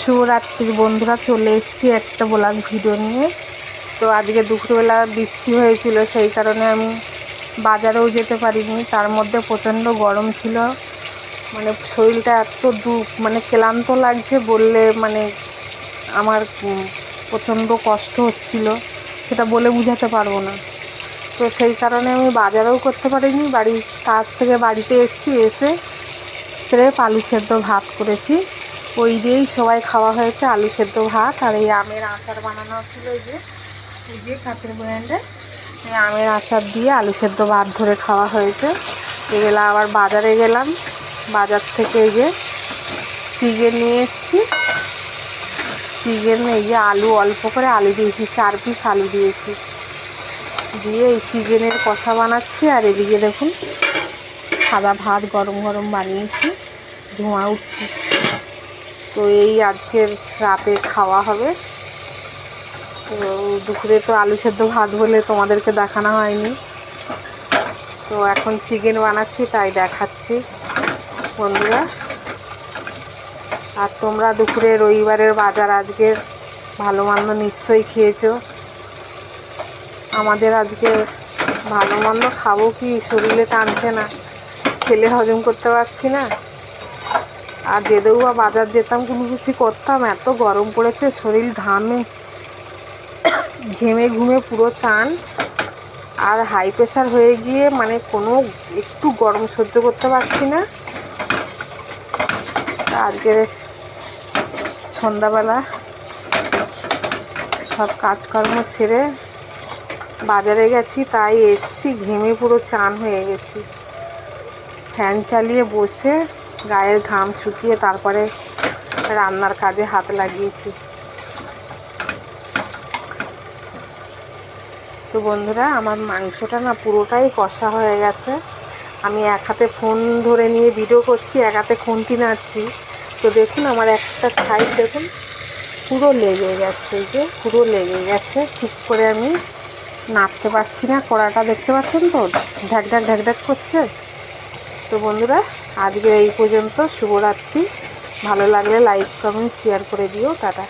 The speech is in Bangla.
শুভরাত্রির বন্ধুরা, চলে এসেছি একটা ব্লগ ভিডিও নিয়ে। তো আজকে দুপুরবেলা বৃষ্টি হয়েছিল, সেই কারণে আমি বাজারেও যেতে পারিনি। তার মধ্যে প্রচণ্ড গরম ছিল, মানে শরীরটা এত ক্লান্ত লাগছে বললে আমার প্রচণ্ড কষ্ট হচ্ছিল, সেটা বলে বোঝাতে পারবো না। তো সেই কারণে আমি বাজারেও করতে পারিনি। বাড়ির কাজ থেকে বাড়িতে এসেছি, এসে স্রেফ আলু সেদ্ধ ভাত করেছি, ওই দিয়েই সবাই খাওয়া হয়েছে। আলু সেদ্ধ ভাত আর এই আমের আচার বানানো ছিল, এই যে কাঁচের ব্র্যান্ডে এই আমের আচার দিয়ে আলু সেদ্ধ ভাত ধরে খাওয়া হয়েছে। এবেলা আবার বাজারে গেলাম, বাজার থেকে এই যে চিকেন নিয়ে এসেছি। চিকেন এই যে আলু অল্প করে আলু দিয়েছি, 4 পিস আলু দিয়েছি, দিয়ে এই চিকেনের কষা বানাচ্ছি। আর এদিকে দেখুন সাদা ভাত গরম গরম বানিয়েছি, ধোঁয়া উঠছে। তো এই আজকের রাতে খাওয়া হবে। তো দুপুরে তো আলু সেদ্ধ ভাত বলে তোমাদেরকে দেখানো হয়নি, তো এখন চিকেন বানাচ্ছি তাই দেখাচ্ছি বন্ধুরা। আর তোমরা দুপুরে রবিবারের বাজার আজকের ভালো মন্দ নিশ্চয়ই খেয়েছো। আমাদের আজকে ভালো মন্দ খাবো কি, শরীরে টানছে না, খেলে হজম করতে পারছি না। আর যেতেও বা বাজার যেতাম, কোনো কিছু করতাম, এত গরম পড়েছে, শরীর ঘেমে ঘুমে পুরো চান। আর হাই প্রেশার হয়ে গিয়ে কোনো একটু গরম সহ্য করতে পারছি না। আজকে সন্ধ্যাবেলা সব কাজকর্ম সেরে বাজারে গেছি, তাই এসছি, ঘেমে পুরো চান হয়ে গেছি। ফ্যান চালিয়ে বসে গায়ের ঘাম শুকিয়ে তারপরে রান্নার কাজে হাত লাগিয়েছি। তো বন্ধুরা, আমার মাংসটা না পুরোটাই কষা হয়ে গেছে। আমি এক হাতে ফোন ধরে নিয়ে ভিডিও করছি, এক হাতে খুন্তি নাড়ছি। তো দেখুন আমার একটা সাইড দেখুন পুরো লেগে গেছে, এই যে পুরো লেগে গেছে, ঠিক করে আমি নাড়তে পারছি না। কড়াটা দেখতে পাচ্ছেন তো, ঢাক ঢাক ঢাক ঢাক করছে। তো বন্ধুরা, আজকে এই পর্যন্ত। শুভরাত্রি। ভালো লাগলে লাইক কমেন্ট শেয়ার করে দিও। টাটা।